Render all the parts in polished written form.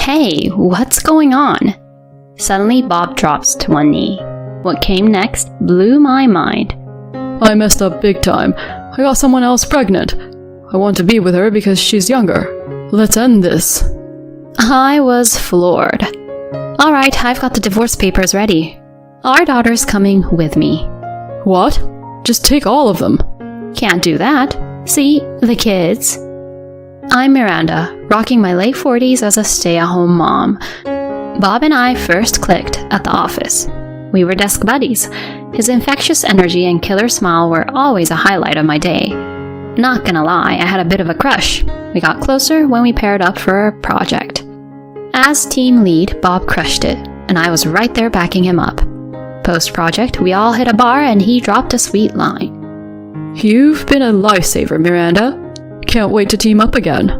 Hey, what's going on? Suddenly, Bob drops to one knee. What came next blew my mind. I messed up big time. I got someone else pregnant. I want to be with her because she's younger. Let's end this. I was floored. Alright, I've got the divorce papers ready. Our daughter's coming with me. What? Just take all of them. Can't do that. See, the kids. I'm Miranda, rocking my late 40s as a stay-at-home mom. Bob and I first clicked at the office. We were desk buddies. His infectious energy and killer smile were always a highlight of my day. Not gonna lie, I had a bit of a crush. We got closer when we paired up for a project. As team lead, Bob crushed it, and I was right there backing him up. Post-project, we all hit a bar and he dropped a sweet line. You've been a lifesaver, Miranda. Can't wait to team up again.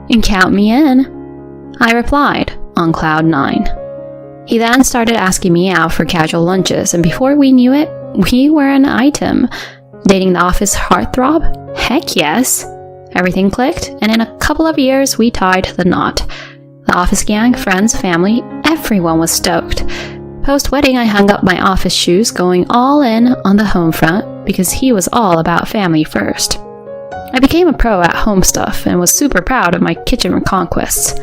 And count me in. I replied, on cloud 9. He then started asking me out for casual lunches, and before we knew it, we were an item. Dating the office heartthrob? Heck yes. Everything clicked, and in a couple of years, we tied the knot. The office gang, friends, family, everyone was stoked. Post-wedding, I hung up my office shoes, going all in on the home front because he was all about family first. I became a pro at home stuff and was super proud of my kitchen conquests.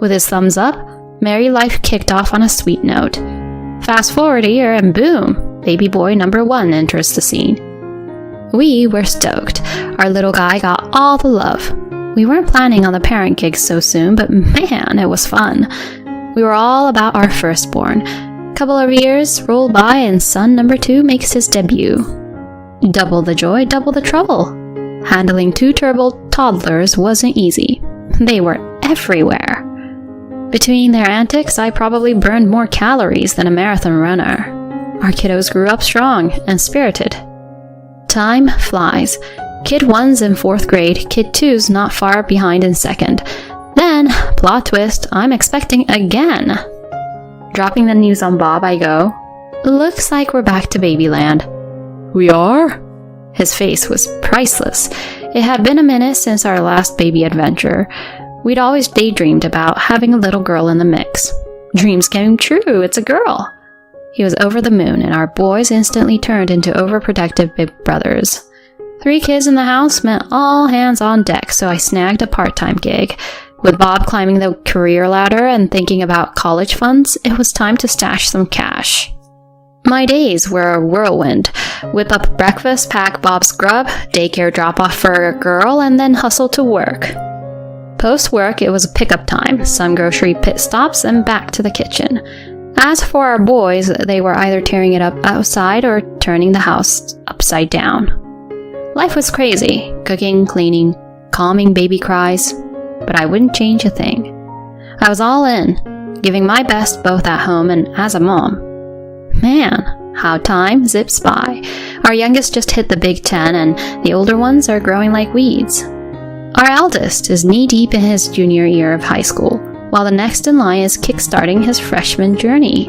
With his thumbs up, married life kicked off on a sweet note. Fast forward a year and boom, baby boy number 1 enters the scene. We were stoked. Our little guy got all the love. We weren't planning on the parent gig so soon, but man, it was fun. We were all about our firstborn. Couple of years roll by and son number 2 makes his debut. Double the joy, double the trouble. Handling 2 turbo toddlers wasn't easy. They were everywhere. Between their antics, I probably burned more calories than a marathon runner. Our kiddos grew up strong and spirited. Time flies. Kid 1's in 4th grade, Kid 2's not far behind in 2nd. Then, plot twist, I'm expecting again. Dropping the news on Bob, I go, looks like we're back to babyland. We are? His face was priceless. It had been a minute since our last baby adventure. We'd always daydreamed about having a little girl in the mix. Dreams came true, it's a girl. He was over the moon, and our boys instantly turned into overprotective big brothers. 3 kids in the house meant all hands on deck, so I snagged a part-time gig. With Bob climbing the career ladder and thinking about college funds, it was time to stash some cash. My days were a whirlwind. Whip up breakfast, pack Bob's grub, daycare drop-off for a girl, and then hustle to work. Post-work, it was pickup time, some grocery pit stops, and back to the kitchen. As for our boys, they were either tearing it up outside or turning the house upside down. Life was crazy, cooking, cleaning, calming baby cries, but I wouldn't change a thing. I was all in, giving my best both at home and as a mom. Man, how time zips by. Our youngest just hit the Big 10 and the older ones are growing like weeds. Our eldest is knee-deep in his junior year of high school, while the next in line is kickstarting his freshman journey.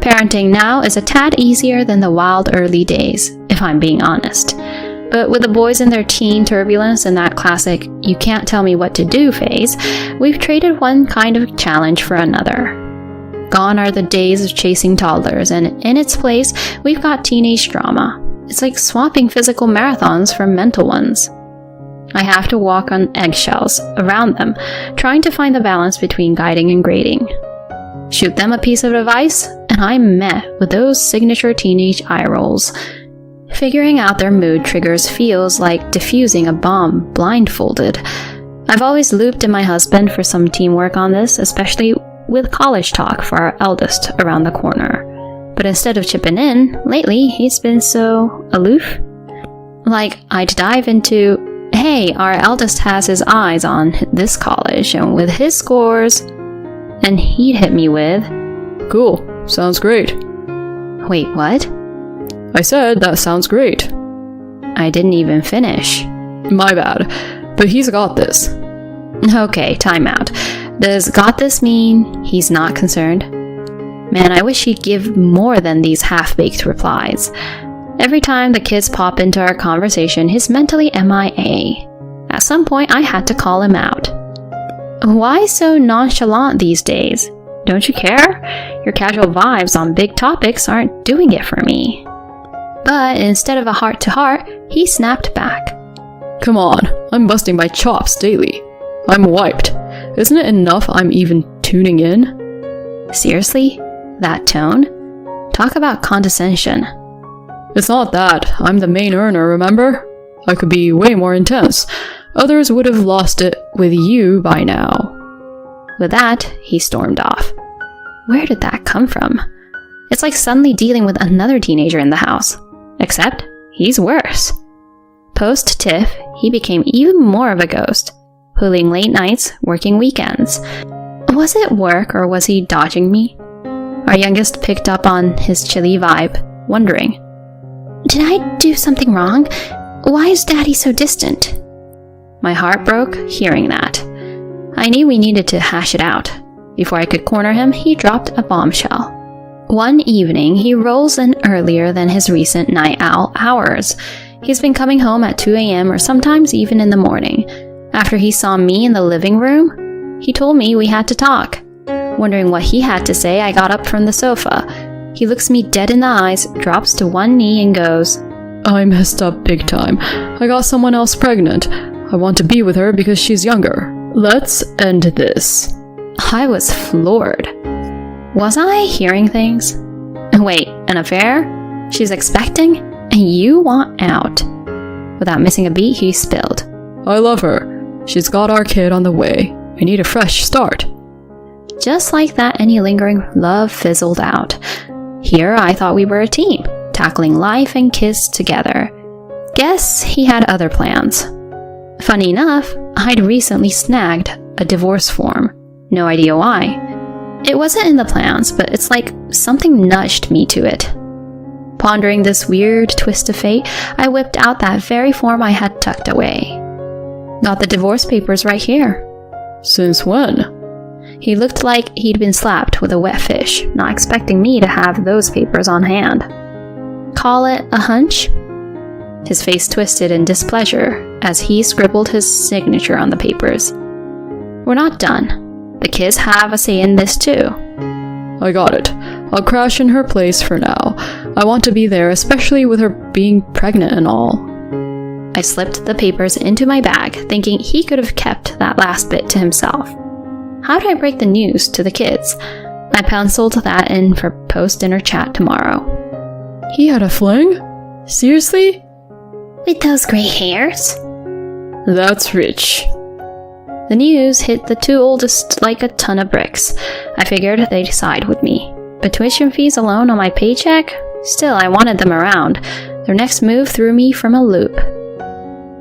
Parenting now is a tad easier than the wild early days, if I'm being honest. But with the boys in their teen turbulence and that classic "you can't tell me what to do" phase, we've traded one kind of challenge for another. Gone are the days of chasing toddlers, and in its place, we've got teenage drama. It's like swapping physical marathons for mental ones. I have to walk on eggshells around them, trying to find the balance between guiding and grading. Shoot them a piece of advice, and I'm met with those signature teenage eye rolls. Figuring out their mood triggers feels like defusing a bomb blindfolded. I've always looped in my husband for some teamwork on this, especially with college talk for our eldest around the corner. But instead of chipping in, lately he's been so aloof. Like, I'd dive into, hey, our eldest has his eyes on this college and with his scores, and he'd hit me with, cool, sounds great. Wait, what? I said, that sounds great. I didn't even finish. My bad, but he's got this. Okay, time out. Does got this mean he's not concerned? Man, I wish he'd give more than these half-baked replies. Every time the kids pop into our conversation, he's mentally MIA. At some point, I had to call him out. Why so nonchalant these days? Don't you care? Your casual vibes on big topics aren't doing it for me. But instead of a heart-to-heart, he snapped back. Come on, I'm busting my chops daily. I'm wiped. Isn't it enough I'm even tuning in? Seriously? That tone? Talk about condescension. It's not that. I'm the main earner, remember? I could be way more intense. Others would have lost it with you by now. With that, he stormed off. Where did that come from? It's like suddenly dealing with another teenager in the house. Except, he's worse. Post-Tiff, he became even more of a ghost, pulling late nights, working weekends. Was it work or was he dodging me? Our youngest picked up on his chilly vibe, wondering, did I do something wrong? Why is Daddy so distant? My heart broke hearing that. I knew we needed to hash it out. Before I could corner him, he dropped a bombshell. One evening, he rolls in earlier than his recent night owl hours. He's been coming home at 2 a.m. or sometimes even in the morning. After he saw me in the living room, he told me we had to talk. Wondering what he had to say, I got up from the sofa. He looks me dead in the eyes, drops to one knee and goes, I messed up big time. I got someone else pregnant. I want to be with her because she's younger. Let's end this. I was floored. Was I hearing things? Wait, an affair? She's expecting? And you want out? Without missing a beat, he spilled. I love her. She's got our kid on the way. I need a fresh start. Just like that, any lingering love fizzled out. Here, I thought we were a team, tackling life and kids together. Guess he had other plans. Funny enough, I'd recently snagged a divorce form. No idea why. It wasn't in the plans, but it's like something nudged me to it. Pondering this weird twist of fate, I whipped out that very form I had tucked away. Got the divorce papers right here. Since when? He looked like he'd been slapped with a wet fish, not expecting me to have those papers on hand. Call it a hunch? His face twisted in displeasure as he scribbled his signature on the papers. We're not done. The kids have a say in this too. I got it. I'll crash in her place for now. I want to be there, especially with her being pregnant and all. I slipped the papers into my bag, thinking he could have kept that last bit to himself. How do I break the news to the kids? I penciled that in for post-dinner chat tomorrow. He had a fling? Seriously? With those gray hairs? That's rich. The news hit the two oldest like a ton of bricks. I figured they'd side with me. But tuition fees alone on my paycheck? Still, I wanted them around. Their next move threw me from a loop.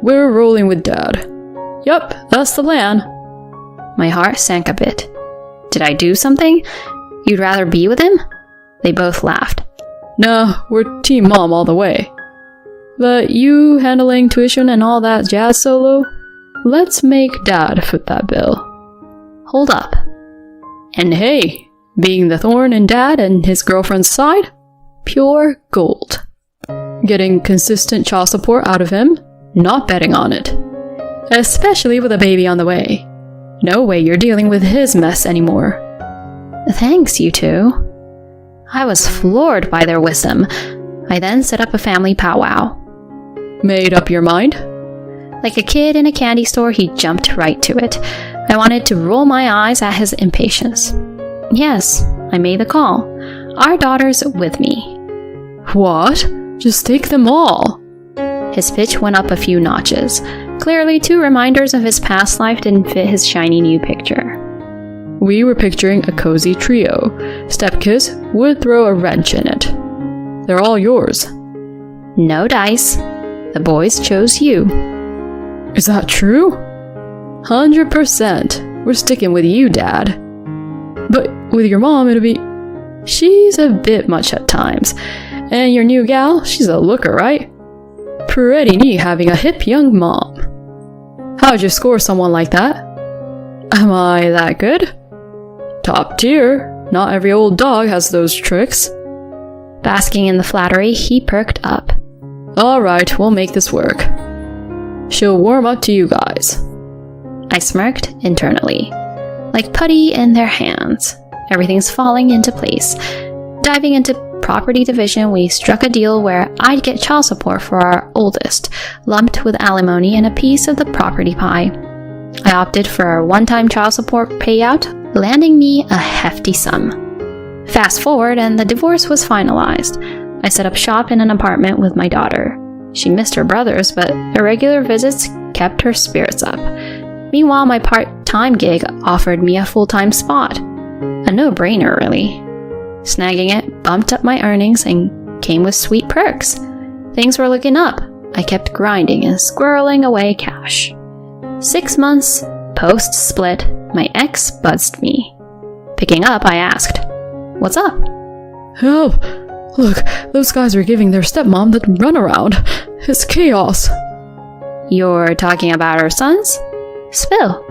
We're rolling with Dad. Yup, that's the plan. My heart sank a bit. Did I do something? You'd rather be with him? They both laughed. Nah, we're Team Mom all the way. But you handling tuition and all that jazz solo? Let's make Dad foot that bill. Hold up. And hey, being the thorn in Dad and his girlfriend's side? Pure gold. Getting consistent child support out of him? Not betting on it. Especially with a baby on the way. No way you're dealing with his mess anymore. Thanks, you two. I was floored by their wisdom. I then set up a family powwow. Made up your mind? Like a kid in a candy store, he jumped right to it. I wanted to roll my eyes at his impatience. Yes, I made the call. Our daughter's with me. What? Just take them all. His pitch went up a few notches. Clearly, 2 reminders of his past life didn't fit his shiny new picture. We were picturing a cozy trio. Stepkids would throw a wrench in it. They're all yours. No dice. The boys chose you. Is that true? 100%. We're sticking with you, Dad. But with your mom, it'll be... She's a bit much at times. And your new gal, she's a looker, right? Pretty neat having a hip young mom. How'd you score someone like that? Am I that good? Top tier. Not every old dog has those tricks. Basking in the flattery, he perked up. Alright, we'll make this work. She'll warm up to you guys. I smirked internally. like putty in their hands. Everything's falling into place. Diving into property division, we struck a deal where I'd get child support for our oldest, lumped with alimony and a piece of the property pie. I opted for a one-time child support payout, landing me a hefty sum. Fast forward, and the divorce was finalized. I set up shop in an apartment with my daughter. She missed her brothers, but irregular visits kept her spirits up. Meanwhile, my part-time gig offered me a full-time spot. A no-brainer, really. Snagging it bumped up my earnings and came with sweet perks. Things were looking up. I kept grinding and squirreling away cash. 6 months post-split, my ex buzzed me. Picking up, I asked, "What's up?" Help! Look, those guys are giving their stepmom the runaround. It's chaos. You're talking about our sons? Spill.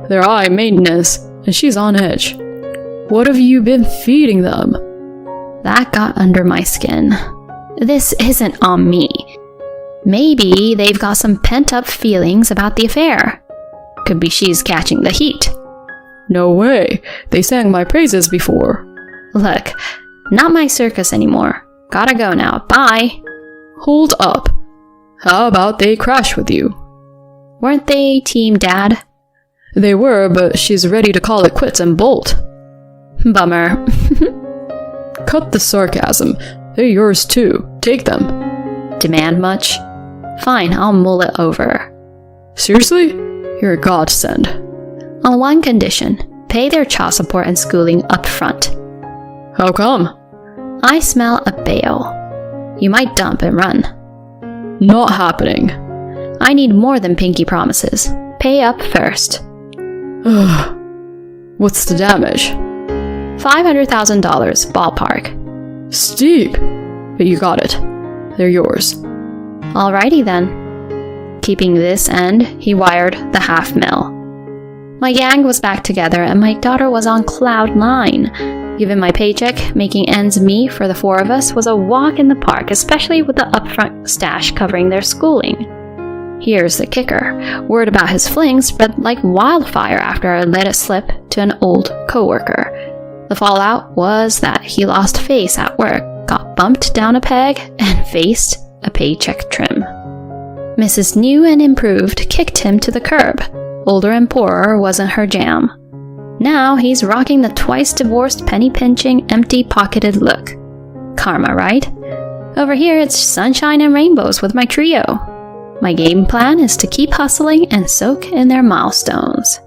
They're high maintenance, and she's on edge. What have you been feeding them? That got under my skin. This isn't on me. Maybe they've got some pent-up feelings about the affair. Could be she's catching the heat. No way. They sang my praises before. Look, not my circus anymore. Gotta go now. Bye. Hold up. How about they crash with you? Weren't they Team Dad? They were, but she's ready to call it quits and bolt. Bummer. Cut the sarcasm. They're yours too. Take them. Demand much? Fine, I'll mull it over. Seriously? You're a godsend. On one condition, pay their child support and schooling up front. How come? I smell a bail. You might dump and run. Not happening. I need more than pinky promises. Pay up first. What's the damage? $500,000, ballpark. Steep. But you got it. They're yours. Alrighty then. Keeping this end, he wired the $500,000. My gang was back together and my daughter was on cloud 9. Given my paycheck, making ends meet for the 4 of us was a walk in the park, especially with the upfront stash covering their schooling. Here's the kicker. Word about his fling spread like wildfire after I let it slip to an old coworker. The fallout was that he lost face at work, got bumped down a peg, and faced a paycheck trim. Mrs. New and Improved kicked him to the curb. Older and poorer wasn't her jam. Now he's rocking the twice-divorced, penny-pinching, empty-pocketed look. Karma, right? Over here it's sunshine and rainbows with my trio. My game plan is to keep hustling and soak in their milestones.